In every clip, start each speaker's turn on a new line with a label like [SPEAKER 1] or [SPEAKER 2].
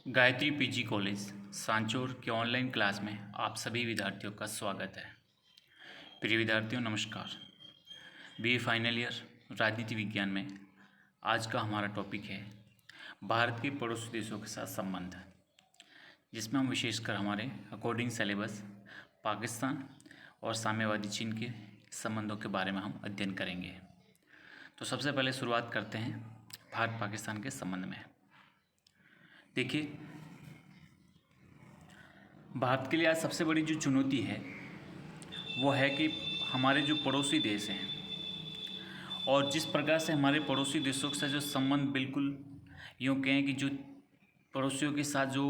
[SPEAKER 1] Gayatri PG college Sanchore के online class में आप सभी विद्यार्थियों का स्वागत है। प्रिय विद्यार्थियों नमस्कार। बीए फाइनल ईयर राजनीति विज्ञान में आज का हमारा टॉपिक है भारत के पड़ोसी देशों के साथ संबंध, जिसमें हम विशेषकर हमारे अकॉर्डिंग सिलेबस पाकिस्तान और साम्यवादी चीन के संबंधों के बारे में हम अध्ययन करेंगे। तो सबसे पहले शुरुआत करते हैं भारत पाकिस्तान के संबंध में। देखिए, भारत के लिए आज सबसे बड़ी जो चुनौती है वो है कि हमारे जो पड़ोसी देश हैं और जिस प्रकार से हमारे पड़ोसी देशों से जो संबंध बिल्कुल यूँ कहें कि जो पड़ोसियों के साथ जो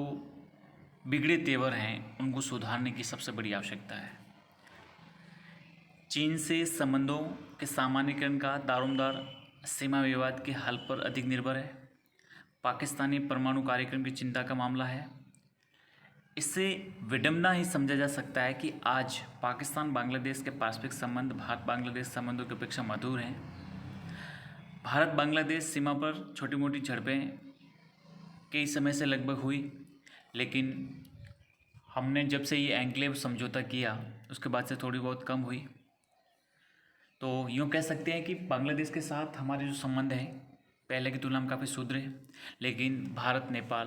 [SPEAKER 1] बिगड़े तेवर हैं उनको सुधारने की सबसे बड़ी आवश्यकता है। चीन से संबंधों के सामान्यीकरण का दारोमदार सीमा विवाद के हल पर अधिक निर्भर है। पाकिस्तानी परमाणु कार्यक्रम की चिंता का मामला है। इससे विडंबना ही समझा जा सकता है कि आज पाकिस्तान बांग्लादेश के पारस्परिक संबंध भारत बांग्लादेश संबंधों की अपेक्षा मधुर हैं। भारत बांग्लादेश सीमा पर छोटी मोटी झड़पें कई समय से लगभग हुई, लेकिन हमने जब से ये एन्क्लेव समझौता किया उसके बाद से थोड़ी बहुत कम हुई। तो यूँ कह सकते हैं कि बांग्लादेश के साथ हमारे जो संबंध हैं पहले की तुलना में काफ़ी सुधरे, लेकिन भारत नेपाल,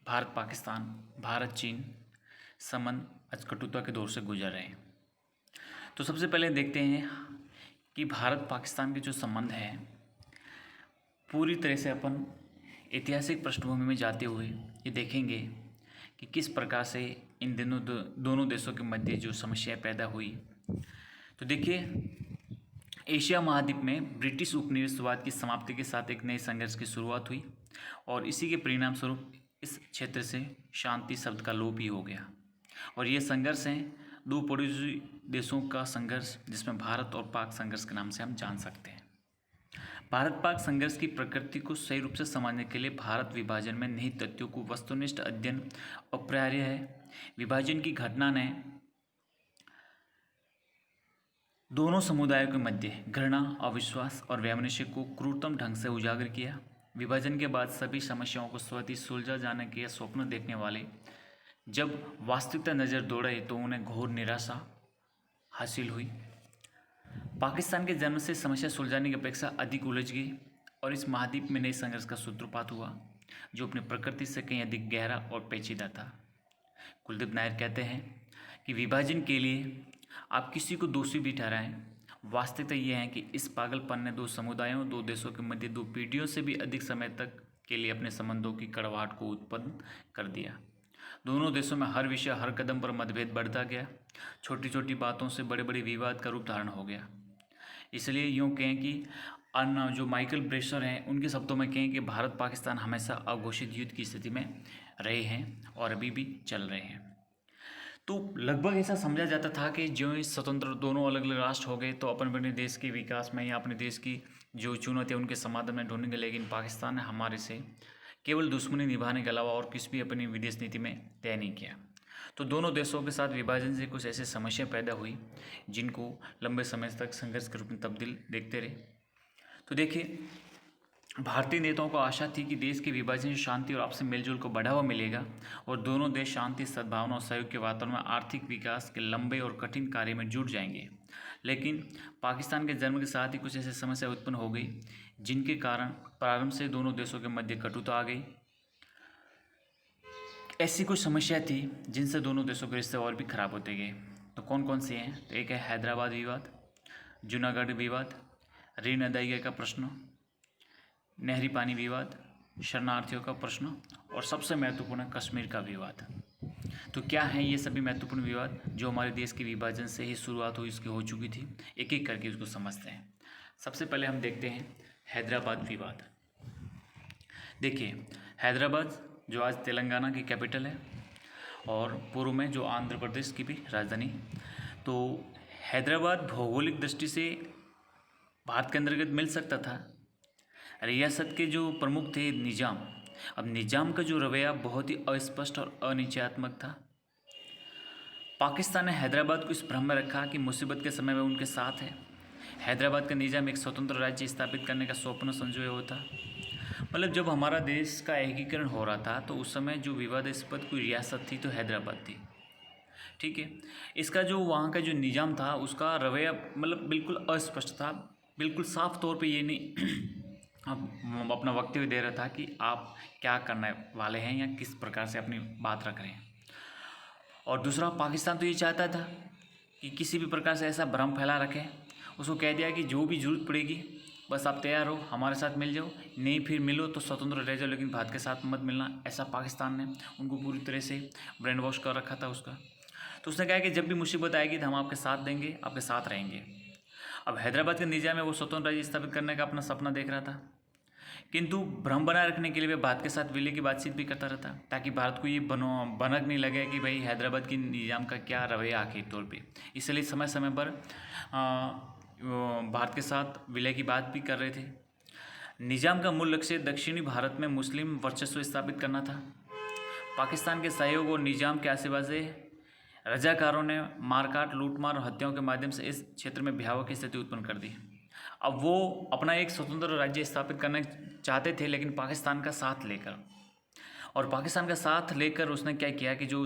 [SPEAKER 1] भारत पाकिस्तान, भारत चीन संबंध आज कटुता के दौर से गुजर रहे हैं। तो सबसे पहले देखते हैं कि भारत पाकिस्तान के जो संबंध हैं पूरी तरह से अपन ऐतिहासिक पृष्ठभूमि में जाते हुए ये देखेंगे कि किस प्रकार से इन दोनों देशों के मध्य जो समस्याएं पैदा हुई। तो देखिए, एशिया महाद्वीप में ब्रिटिश उपनिवेशवाद की समाप्ति के साथ एक नए संघर्ष की शुरुआत हुई और इसी के परिणाम स्वरूप इस क्षेत्र से शांति शब्द का लोप ही हो गया। और ये संघर्ष है दो पड़ोसी देशों का संघर्ष, जिसमें भारत और पाक संघर्ष के नाम से हम जान सकते हैं। भारत पाक संघर्ष की प्रकृति को सही रूप से समझने के लिए भारत विभाजन में निहित तथ्यों को वस्तुनिष्ठ अध्ययन अपरिहार्य है। विभाजन की घटना ने दोनों समुदायों के मध्य घृणा, अविश्वास और वैमनस्य को क्रूरतम ढंग से उजागर किया। विभाजन के बाद सभी समस्याओं को स्वतः सुलझा जाने के स्वप्न देखने वाले जब वास्तविकता नज़र दौड़े तो उन्हें घोर निराशा हासिल हुई। पाकिस्तान के जन्म से समस्या सुलझाने की अपेक्षा अधिक उलझ गई और इस महाद्वीप में नए संघर्ष का सूत्रपात हुआ, जो अपनी प्रकृति से कहीं अधिक गहरा और पेचीदा था। कुलदीप नायर कहते हैं कि विभाजन के लिए आप किसी को दोषी भी ठहराएं, वास्तविकता यह है कि इस पागलपन ने दो समुदायों, दो देशों के मध्य दो पीढ़ियों से भी अधिक समय तक के लिए अपने संबंधों की कड़वाहट को उत्पन्न कर दिया। दोनों देशों में हर विषय, हर कदम पर मतभेद बढ़ता गया। छोटी छोटी बातों से बड़े बड़े विवाद का रूप धारण हो गया। इसलिए यूँ कहें कि जो माइकल ब्रेशर हैं उनके शब्दों में कहें कि भारत पाकिस्तान हमेशा अघोषित युद्ध की स्थिति में रहे हैं और अभी भी चल रहे हैं। तो लगभग ऐसा समझा जाता था कि जो इस स्वतंत्र दोनों अलग अलग राष्ट्र हो गए तो अपन अपने देश के विकास में या अपने देश की जो चुनौतियाँ उनके समाधान में ढूंढेंगे, लेकिन पाकिस्तान ने हमारे से केवल दुश्मनी निभाने के अलावा और किसी भी अपनी विदेश नीति में तय नहीं किया। तो दोनों देशों के साथ विभाजन से कुछ ऐसी समस्या पैदा हुई जिनको लंबे समय तक संघर्ष के रूप में तब्दील देखते रहे। तो देखिए, भारतीय नेताओं को आशा थी कि देश के विभाजन से शांति और आपसी मेलजोल को बढ़ावा मिलेगा और दोनों देश शांति, सद्भावना और सहयोग के वातावरण में आर्थिक विकास के लंबे और कठिन कार्य में जुट जाएंगे। लेकिन पाकिस्तान के जन्म के साथ ही कुछ ऐसी समस्या उत्पन्न हो गई जिनके कारण प्रारंभ से दोनों देशों के मध्य कटुता आ गई। ऐसी कुछ समस्या थी जिनसे दोनों देशों के रिश्ते और भी खराब होते गए। तो कौन कौन सी हैं? तो एक है हैदराबाद विवाद, जूनागढ़ विवाद, ऋण अदायगी का प्रश्न, नहरी पानी विवाद, शरणार्थियों का प्रश्न और सबसे महत्वपूर्ण कश्मीर का विवाद। तो क्या हैं ये सभी महत्वपूर्ण विवाद जो हमारे देश के विभाजन से ही शुरुआत हुई, इसकी हो चुकी थी? एक एक करके उसको समझते हैं। सबसे पहले हम देखते हैं हैदराबाद विवाद। देखिए, हैदराबाद जो आज तेलंगाना की कैपिटल है और पूर्व में जो आंध्र प्रदेश की भी राजधानी। तो हैदराबाद भौगोलिक दृष्टि से भारत के अंतर्गत मिल सकता था। रियासत के जो प्रमुख थे निजाम, अब निजाम का जो रवैया बहुत ही अस्पष्ट और अनिश्चयात्मक था। पाकिस्तान ने हैदराबाद को इस भ्रम में रखा कि मुसीबत के समय में उनके साथ है। हैदराबाद का निजाम एक स्वतंत्र राज्य स्थापित करने का स्वप्न संजोए हुआ था। मतलब जब हमारा देश का एकीकरण हो रहा था तो उस समय जो विवादास्पद कोई रियासत थी तो हैदराबाद थी। ठीक है। इसका जो वहाँ का जो निज़ाम था उसका रवैया मतलब बिल्कुल अस्पष्ट था, बिल्कुल साफ तौर पे ये नहीं अब अपना वक्तव्य दे रहा था कि आप क्या करने वाले हैं या किस प्रकार से अपनी बात रख रहे हैं। और दूसरा, पाकिस्तान तो ये चाहता था कि किसी भी प्रकार से ऐसा भ्रम फैला रखे, उसको कह दिया कि जो भी ज़रूरत पड़ेगी बस आप तैयार हो, हमारे साथ मिल जाओ, नहीं फिर मिलो तो स्वतंत्र रह जाओ लेकिन भारत के साथ मत मिलना। ऐसा पाकिस्तान ने उनको पूरी तरह से ब्रेन वॉश कर रखा था उसका। तो उसने कहा कि जब भी मुसीबत आएगी तो हम आपके साथ देंगे, आपके साथ रहेंगे। अब हैदराबाद के निज़ाम में वो स्वतंत्र राज्य स्थापित करने का अपना सपना देख रहा था, किंतु भ्रम बनाए रखने के लिए वे भारत के साथ विलय की बातचीत भी करता रहता, ताकि भारत को ये भनक नहीं लगे कि भाई हैदराबाद की निज़ाम का क्या रवैया आखिर तौर पे। इसलिए समय समय पर भारत के साथ विलय की बात भी कर रहे थे। निज़ाम का मूल लक्ष्य दक्षिणी भारत में मुस्लिम वर्चस्व स्थापित करना था। पाकिस्तान के सहयोग और निज़ाम के आशीर्वाद से रजाकारों ने मारकाट, लूटमार और हत्याओं के माध्यम से इस क्षेत्र में भयावह की स्थिति उत्पन्न कर दी। अब वो अपना एक स्वतंत्र राज्य स्थापित करना चाहते थे लेकिन पाकिस्तान का साथ लेकर, और पाकिस्तान का साथ लेकर उसने क्या किया कि जो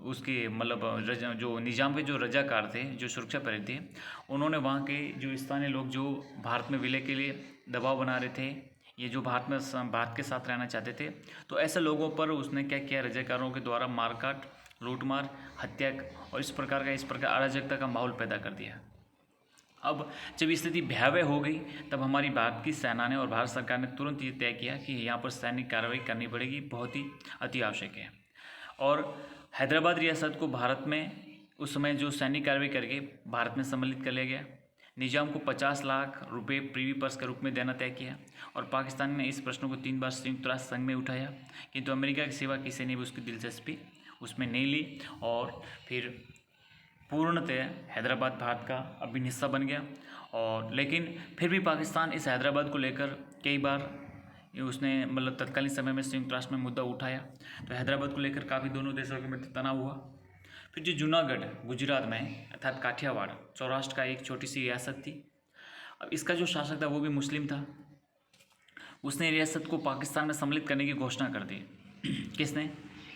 [SPEAKER 1] उसके मतलब जो निज़ाम के जो रजाकार थे, जो सुरक्षा पहरे थे, उन्होंने वहाँ के जो स्थानीय लोग जो भारत में विलय के लिए दबाव बना रहे थे, ये जो भारत के साथ रहना चाहते थे, तो ऐसे लोगों पर उसने क्या किया, रजाकारों के द्वारा मारकाट, लूटमार, हत्या और इस प्रकार अराजकता का माहौल पैदा कर दिया। अब जब स्थिति भयावह हो गई तब हमारी भारत की सेना ने और भारत सरकार ने तुरंत ये तय किया कि यहाँ पर सैनिक कार्रवाई करनी पड़ेगी, बहुत ही अति आवश्यक है। और हैदराबाद रियासत को भारत में उस समय जो सैनिक कार्रवाई करके भारत में सम्मिलित कर लिया गया। निज़ाम को 50 लाख रुपए प्रीवी पर्स के रूप में देना तय किया और पाकिस्तान ने इस प्रश्न को 3 बार संयुक्त राष्ट्र संघ में उठाया, किंतु अमेरिका के सिवा किसी ने भी उसकी दिलचस्पी उसमें नहीं ली और फिर पूर्णतः हैदराबाद भारत का अभिन्न हिस्सा बन गया। और लेकिन फिर भी पाकिस्तान इस हैदराबाद को लेकर कई बार उसने मतलब तत्कालीन समय में संयुक्त राष्ट्र में मुद्दा उठाया, तो हैदराबाद को लेकर काफ़ी दोनों देशों के मध्य तनाव हुआ। फिर जो जूनागढ़ गुजरात में अर्थात काठियावाड़ सौराष्ट्र का एक छोटी सी रियासत थी। अब इसका जो शासक था वो भी मुस्लिम था। उसने रियासत को पाकिस्तान में सम्मिलित करने की घोषणा कर दी। किसने?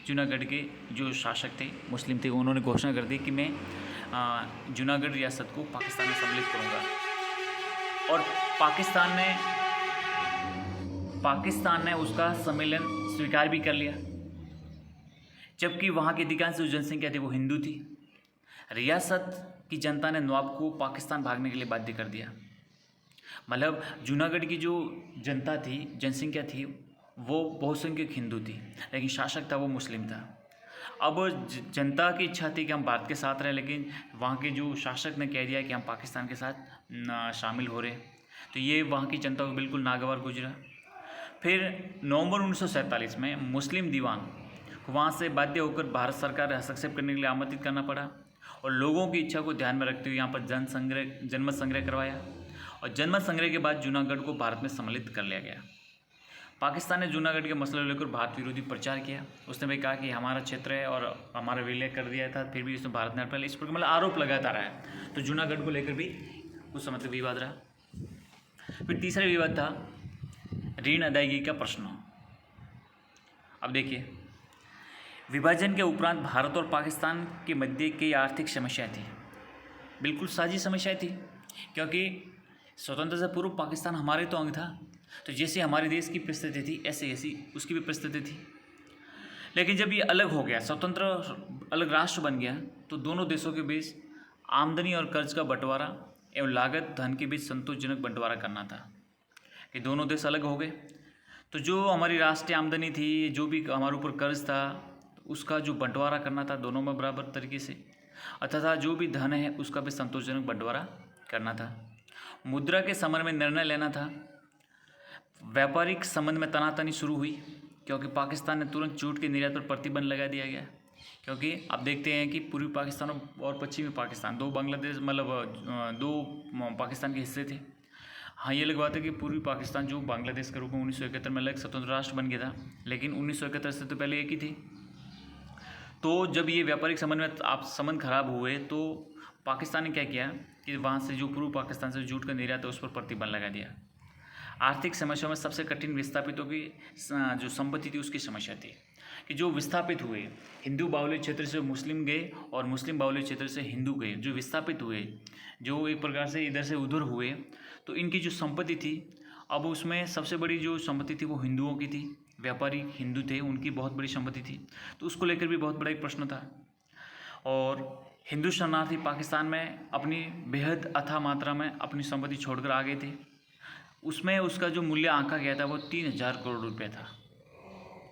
[SPEAKER 1] जूनागढ़ के जो शासक थे मुस्लिम थे, उन्होंने घोषणा कर दी कि मैं जूनागढ़ रियासत को पाकिस्तान में सम्मिलित करूँगा। और पाकिस्तान ने उसका सम्मेलन स्वीकार भी कर लिया, जबकि वहाँ की अधिकांश जो जनसंख्या थी वो हिंदू थी। रियासत की जनता ने नवाब को पाकिस्तान भागने के लिए बाध्य कर दिया। मतलब जूनागढ़ की जो जनता थी, जनसंख्या थी, वो बहुसंख्यक हिंदू थी, लेकिन शासक था वो मुस्लिम था। अब जनता की इच्छा थी कि हम भारत के साथ रहें, लेकिन वहाँ के जो शासक ने कह दिया कि हम पाकिस्तान के साथ शामिल हो रहे, तो ये वहाँ की जनता को बिल्कुल नागवार गुजरा। फिर नवंबर 1947 में मुस्लिम दीवान को वहाँ से बाध्य होकर भारत सरकार हस्तक्षेप करने के लिए आमंत्रित करना पड़ा और लोगों की इच्छा को ध्यान में रखते हुए यहाँ पर जनमत संग्रह करवाया और जनमत संग्रह के बाद जूनागढ़ को भारत में सम्मिलित कर लिया गया। पाकिस्तान ने जूनागढ़ के मसले लेकर भारत विरोधी प्रचार किया। उसने भाई कहा कि हमारा क्षेत्र है और हमारा विलय कर दिया था, फिर भी उसने भारत ने पहले इस पर मतलब आरोप लगाता रहा है। तो जूनागढ़ को लेकर भी कुछ समय तक विवाद रहा। फिर तीसरा विवाद था ऋण अदायगी का प्रश्न। अब देखिए, विभाजन के उपरांत भारत और पाकिस्तान के मध्य कई आर्थिक समस्याएं थी, बिल्कुल साझी समस्याएं थी, क्योंकि स्वतंत्रता से पूर्व पाकिस्तान हमारे तो अंग था, तो जैसे हमारे देश की परिस्थिति थी ऐसे ऐसी उसकी भी परिस्थिति थी। लेकिन जब ये अलग हो गया, स्वतंत्र अलग राष्ट्र बन गया, तो दोनों देशों के बीच आमदनी और कर्ज का बंटवारा एवं लागत धन के बीच संतोषजनक बंटवारा करना था। कि दोनों देश अलग हो गए तो जो हमारी राष्ट्रीय आमदनी थी, जो भी हमारे ऊपर कर्ज था, उसका जो बंटवारा करना था दोनों में बराबर तरीके से, अर्थात जो भी धन है उसका भी संतोषजनक बंटवारा करना था। मुद्रा के संबंध में निर्णय लेना था। व्यापारिक संबंध में तनातनी शुरू हुई क्योंकि पाकिस्तान ने तुरंत जूट के निर्यात पर प्रतिबंध लगा दिया गया, क्योंकि आप देखते हैं कि पूर्वी पाकिस्तान और पश्चिमी पाकिस्तान दो पाकिस्तान के हिस्से थे। हाँ, ये अलग बात है कि पूर्वी पाकिस्तान जो बांग्लादेश के रूप में 1971 में अलग स्वतंत्र राष्ट्र बन गया था, लेकिन 1971 से तो पहले एक ही थी। तो जब ये व्यापारिक संबंध में संबंध खराब हुए तो पाकिस्तान ने क्या किया कि वहाँ से जो पूर्व पाकिस्तान से जूट का निर्यात है उस पर प्रतिबंध लगा दिया। आर्थिक समस्याओं में सबसे कठिन विस्थापितों की जो संपत्ति थी उसकी समस्या थी कि जो विस्थापित हुए, हिंदू बाहुल्य क्षेत्र से मुस्लिम गए और मुस्लिम बाहुल्य क्षेत्र से हिंदू गए, जो विस्थापित हुए, जो एक प्रकार से इधर से उधर हुए, तो इनकी जो संपत्ति थी, अब उसमें सबसे बड़ी जो संपत्ति थी वो हिंदुओं की थी। व्यापारी हिंदू थे, उनकी बहुत बड़ी संपत्ति थी, तो उसको लेकर भी बहुत बड़ा एक प्रश्न था। और हिंदू शरणार्थी पाकिस्तान में अपनी बेहद अथाह मात्रा में अपनी संपत्ति छोड़कर आ गए थे। उसमें उसका जो मूल्य आंका गया था वो 3000 करोड़ रुपये था।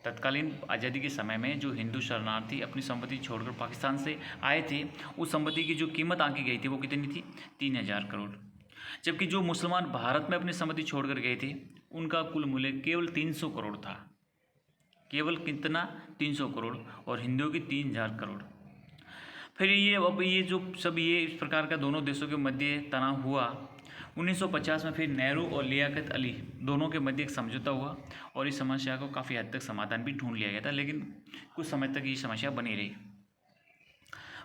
[SPEAKER 1] तत्कालीन आज़ादी के समय में जो हिंदू शरणार्थी अपनी संपत्ति छोड़कर पाकिस्तान से आए थे, उस संपत्ति की जो कीमत आंकी गई थी वो कितनी थी? 3000 करोड़। जबकि जो मुसलमान भारत में अपनी संपत्ति छोड़कर गए थे, उनका कुल मूल्य केवल 300 करोड़ था। केवल कितना? 300 करोड़। और हिंदुओं की 3000 करोड़। फिर अब ये जो सब ये इस प्रकार का दोनों देशों के मध्य तनाव हुआ। 1950 में फिर नेहरू और लियाकत अली दोनों के मध्य एक समझौता हुआ और इस समस्या को काफ़ी हद तक समाधान भी ढूंढ लिया गया था, लेकिन कुछ समय तक ये समस्या बनी रही।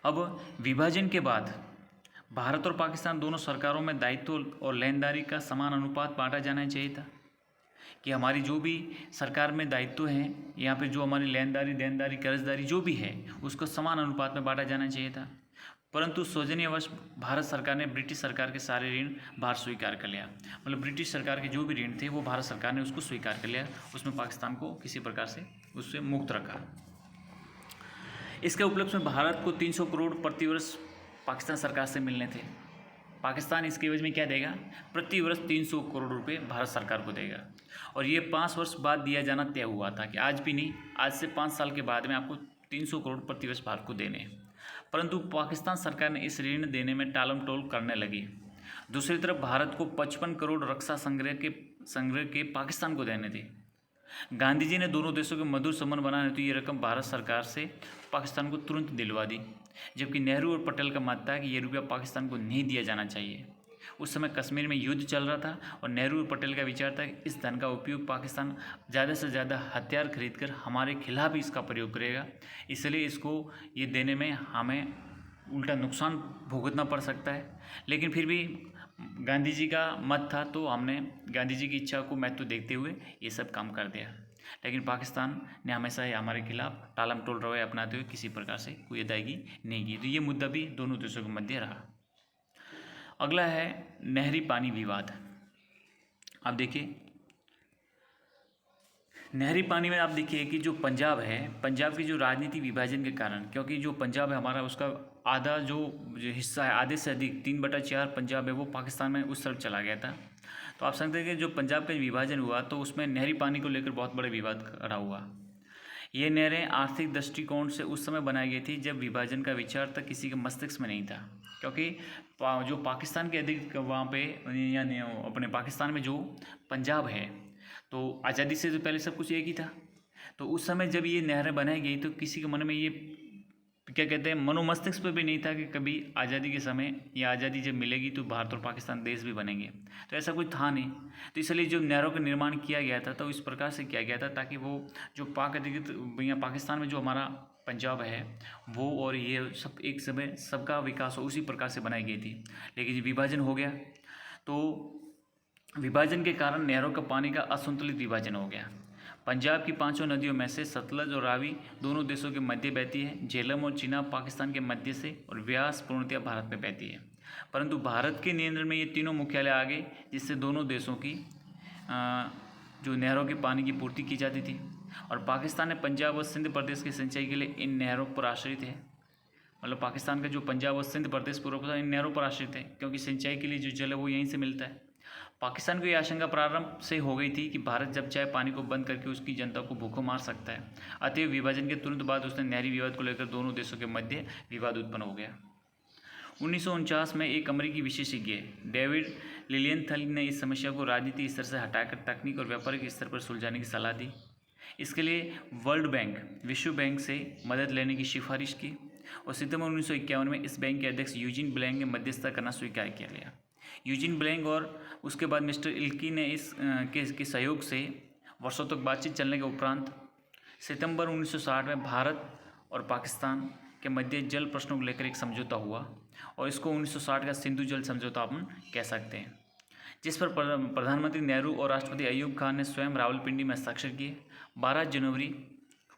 [SPEAKER 1] अब विभाजन के बाद भारत और पाकिस्तान दोनों सरकारों में दायित्व और लेनदारी का समान अनुपात बांटा जाना चाहिए था कि हमारी जो भी सरकार में दायित्व हैं, यहाँ पे जो हमारी लेनदारी, देनदारी, कर्जदारी जो भी है, उसको समान अनुपात में बांटा जाना चाहिए था। परंतु सौजन्यवश भारत सरकार ने ब्रिटिश सरकार के सारे ऋण बाहर स्वीकार कर लिया। मतलब ब्रिटिश सरकार के जो भी ऋण थे वो भारत सरकार ने उसको स्वीकार कर लिया, उसमें पाकिस्तान को किसी प्रकार से उससे मुक्त रखा। इसके उपलक्ष्य में भारत को 300 करोड़ प्रतिवर्ष पाकिस्तान सरकार से मिलने थे। पाकिस्तान इसके एवज में क्या देगा? प्रतिवर्ष 300 करोड़ रुपए भारत सरकार को देगा। और ये 5 वर्ष बाद दिया जाना तय हुआ था कि आज भी नहीं, आज से 5 साल के बाद में आपको 300 करोड़ प्रतिवर्ष भारत को देने हैं। परंतु पाकिस्तान सरकार ने इस ऋण देने में टालमटोल करने लगी। दूसरी तरफ भारत को 55 करोड़ रक्षा संग्रह के पाकिस्तान को देने थे। गांधी जी ने दोनों देशों के मधुर संबंध बनाने हेतु ये रकम भारत सरकार से पाकिस्तान को तुरंत दिलवा दी, जबकि नेहरू और पटेल का मत था कि ये रुपया पाकिस्तान को नहीं दिया जाना चाहिए। उस समय कश्मीर में युद्ध चल रहा था और नेहरू और पटेल का विचार था कि इस धन का उपयोग पाकिस्तान ज़्यादा से ज़्यादा हथियार खरीदकर हमारे खिलाफ ही इसका प्रयोग करेगा, इसलिए इसको ये देने में हमें उल्टा नुकसान भुगतना पड़ सकता है। लेकिन फिर भी गांधी जी का मत था, तो हमने गांधी जी की इच्छा को महत्व देखते हुए ये सब काम कर दिया। लेकिन पाकिस्तान ने हमेशा ही हमारे खिलाफ टालमटोल रवैया अपनाते हुए किसी प्रकार से कोई अदायगी नहीं की। तो ये मुद्दा भी दोनों देशों के मध्य रहा। अगला है नहरी पानी विवाद। अब देखिए, नहरी पानी में आप देखिए कि जो पंजाब है, पंजाब की जो राजनीति विभाजन के कारण, क्योंकि जो पंजाब है हमारा, उसका आधा जो हिस्सा है, आधे से अधिक 3/4 पंजाब है, वो पाकिस्तान में उस तरफ चला गया था। तो आप समझते हैं कि जो पंजाब का विभाजन हुआ तो उसमें नहरी पानी को लेकर बहुत बड़ा विवाद खड़ा हुआ। ये नहरें आर्थिक दृष्टिकोण से उस समय बनाई गई थी जब विभाजन का विचार तक किसी के मस्तिष्क में नहीं था, क्योंकि जो पाकिस्तान के अधिक वहाँ पे यानी अपने पाकिस्तान में जो पंजाब है, तो आज़ादी से तो पहले सब कुछ एक ही था। तो उस समय जब ये नहरें बनाई गई तो किसी के मन में ये क्या कहते हैं, मनोमस्तिष्क पर भी नहीं था कि कभी आज़ादी के समय या आज़ादी जब मिलेगी तो भारत और पाकिस्तान देश भी बनेंगे। तो ऐसा कुछ था नहीं। तो इसलिए जो नहरों का निर्माण किया गया था तो इस प्रकार से किया गया था ताकि वो जो पाक अधिकृत या पाकिस्तान में जो हमारा पंजाब है वो और ये सब एक समय सबका विकास हो, उसी प्रकार से बनाई गई थी। लेकिन जब विभाजन हो गया तो विभाजन के कारण नहरों का पानी का असंतुलित विभाजन हो गया। पंजाब की 5 नदियों में से सतलज और रावी दोनों देशों के मध्य बहती है। झेलम और चिनाब पाकिस्तान के मध्य से और व्यास पूर्णतया भारत में बहती है। परंतु भारत के नियंत्रण में ये तीनों मुख्यालय आ गए, जिससे दोनों देशों की जो नहरों के पानी की पूर्ति की जाती थी। और पाकिस्तान ने पंजाब और सिंध प्रदेश की सिंचाई के लिए इन नहरों पर आश्रित है। मतलब पाकिस्तान का जो पंजाब और सिंध प्रदेश पूर्व इन नहरों पर आश्रित है, क्योंकि सिंचाई के लिए जो जल है वो यहीं से मिलता है। पाकिस्तान को यह आशंका प्रारंभ से हो गई थी कि भारत जब चाहे पानी को बंद करके उसकी जनता को भूखों मार सकता है। अतएव विभाजन के तुरंत बाद उसने नहरी विवाद को लेकर दोनों देशों के मध्य विवाद उत्पन्न हो गया। 1949 में एक अमेरिकी विशेषज्ञ डेविड लिलियनथल ने इस समस्या को राजनीतिक स्तर से हटाकर तकनीक और व्यापारिक स्तर पर सुलझाने की सलाह दी। इसके लिए वर्ल्ड बैंक, विश्व बैंक से मदद लेने की सिफारिश की और सितंबर 1951 में इस बैंक के अध्यक्ष यूजिन ब्लैंक ने मध्यस्थता करना स्वीकार किया गया। यूजिन ब्लैंक और उसके बाद मिस्टर इल्की ने इस के सहयोग से वर्षों तक बातचीत चलने के उपरांत सितंबर 1960 में भारत और पाकिस्तान के मध्य जल प्रश्नों को लेकर एक समझौता हुआ और इसको 1960 का सिंधु जल समझौता अपन कह सकते हैं, जिस पर प्रधानमंत्री नेहरू और राष्ट्रपति अयूब खान ने स्वयं रावलपिंडी में हस्ताक्षर किए। 12 जनवरी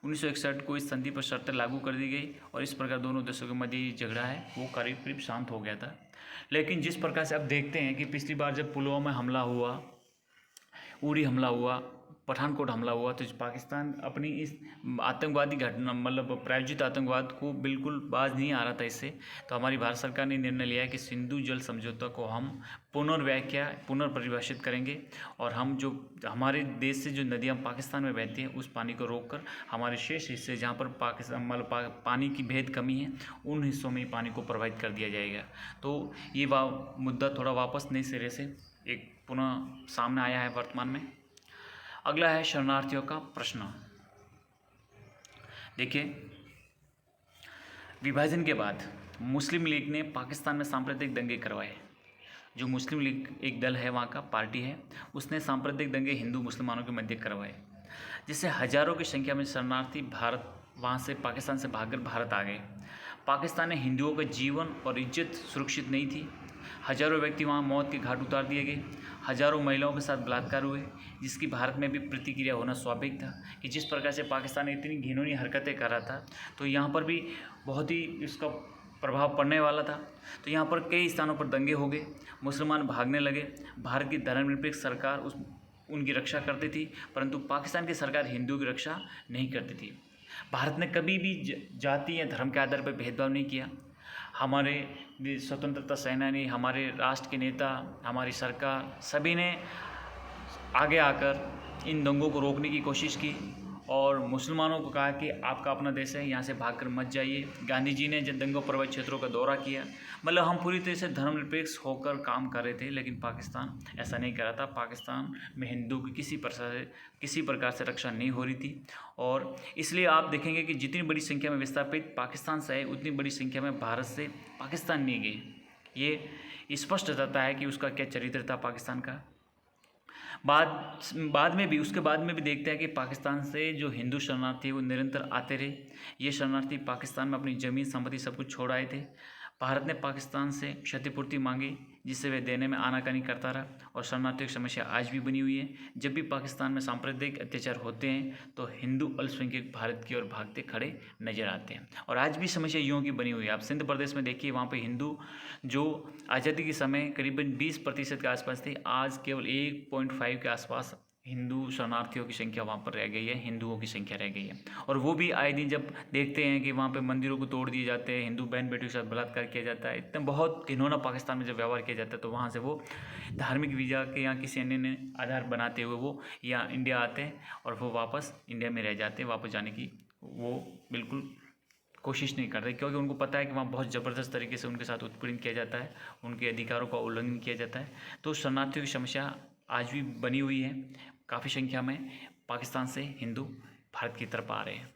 [SPEAKER 1] 1961 को इस संधि पर शर्तें लागू कर दी गई और इस प्रकार दोनों देशों के मध्य ये झगड़ा है वो करीब करीब शांत हो गया था। लेकिन जिस प्रकार से अब देखते हैं कि पिछली बार जब पुलवामा में हमला हुआ, उरी हमला हुआ, पठानकोट हमला हुआ, तो पाकिस्तान अपनी इस आतंकवादी घटना मतलब प्रायोजित आतंकवाद को बिल्कुल बाज नहीं आ रहा था इससे। तो हमारी भारत सरकार ने निर्णय लिया है कि सिंधु जल समझौता को हम पुनर्परिभाषित करेंगे और हम जो हमारे देश से जो नदियाँ पाकिस्तान में बहती हैं उस पानी को रोककर हमारे शेष हिस्से जहाँ पर पाकिस्तान मतलब पानी की बेहद कमी है उन हिस्सों में पानी को प्रवाहित कर दिया जाएगा। तो ये मुद्दा थोड़ा वापस नए सिरे से एक पुनः सामने आया है वर्तमान में। अगला है शरणार्थियों का प्रश्न। देखिए, विभाजन के बाद मुस्लिम लीग ने पाकिस्तान में सांप्रदायिक दंगे करवाए। जो मुस्लिम लीग एक दल है, वहाँ का पार्टी है, उसने सांप्रदायिक दंगे हिंदू मुसलमानों के मध्य करवाए, जिससे हजारों की संख्या में शरणार्थी वहाँ से पाकिस्तान से भागकर भारत आ गए। पाकिस्तान में हिंदुओं का जीवन और इज्जत सुरक्षित नहीं थी। हजारों व्यक्ति वहाँ मौत के घाट उतार दिए गए। हजारों महिलाओं के साथ बलात्कार हुए, जिसकी भारत में भी प्रतिक्रिया होना स्वाभाविक था कि जिस प्रकार से पाकिस्तान इतनी घिनौनी हरकतें कर रहा था तो यहाँ पर भी बहुत ही इसका प्रभाव पड़ने वाला था। तो यहाँ पर कई स्थानों पर दंगे हो गए, मुसलमान भागने लगे। भारत की धर्मनिरपेक्ष सरकार उनकी रक्षा करती थी, परंतु पाकिस्तान की सरकार हिंदुओं की रक्षा नहीं करती थी। भारत ने कभी भी जाति या धर्म के आधार पर भेदभाव नहीं किया। हमारे स्वतंत्रता सेनानी, हमारे राष्ट्र के नेता, हमारी सरकार सभी ने आगे आकर इन दंगों को रोकने की कोशिश की और मुसलमानों को कहा कि आपका अपना देश है, यहाँ से भागकर मत जाइए। गांधी जी ने जब दंगों प्रभावित क्षेत्रों का दौरा किया, मतलब हम पूरी तरह से धर्मनिरपेक्ष होकर काम कर रहे थे, लेकिन पाकिस्तान ऐसा नहीं कर रहा था। पाकिस्तान में हिंदू की किसी प्रकार से रक्षा नहीं हो रही थी और इसलिए आप देखेंगे कि जितनी बड़ी संख्या में विस्थापित पाकिस्तान से आए उतनी बड़ी संख्या में भारत से पाकिस्तान नहीं गए। ये स्पष्ट रहता है कि उसका क्या चरित्र था पाकिस्तान का। उसके बाद में भी देखते हैं कि पाकिस्तान से जो हिंदू शरणार्थी वो निरंतर आते रहे। ये शरणार्थी पाकिस्तान में अपनी ज़मीन संपत्ति सब कुछ छोड़ आए थे। भारत ने पाकिस्तान से क्षतिपूर्ति मांगी, जिससे वे देने में आनाकानी करता रहा और शरणार्थियों की समस्या आज भी बनी हुई है। जब भी पाकिस्तान में सांप्रदायिक अत्याचार होते हैं तो हिंदू अल्पसंख्यक भारत की ओर भागते खड़े नजर आते हैं और आज भी समस्या यूँ की बनी हुई है। आप सिंध प्रदेश में देखिए, वहाँ पे हिंदू जो आज़ादी के समय करीबन 20% के आसपास थे, आज केवल 1.5 के आसपास हिंदू शरणार्थियों की संख्या वहाँ पर रह गई है, हिंदुओं की संख्या रह गई है। और वो भी आए दिन जब देखते हैं कि वहाँ पे मंदिरों को तोड़ दिए जाते हैं, हिंदू बहन बेटियों के साथ बलात्कार किया जाता है, इतना बहुत घिनौना पाकिस्तान में जब व्यवहार किया जाता है, तो वहाँ से वो धार्मिक वीज़ा के या किसी अन्य ने आधार बनाते हुए वो या इंडिया आते हैं और वो वापस इंडिया में रह जाते हैं। वापस जाने की वो बिल्कुल कोशिश नहीं करते, क्योंकि उनको पता है कि वहाँ बहुत ज़बरदस्त तरीके से उनके साथ उत्पीड़न किया जाता है, उनके अधिकारों का उल्लंघन किया जाता है। तो शरणार्थियों की समस्या आज भी बनी हुई है। काफ़ी संख्या में पाकिस्तान से हिंदू भारत की तरफ आ रहे हैं।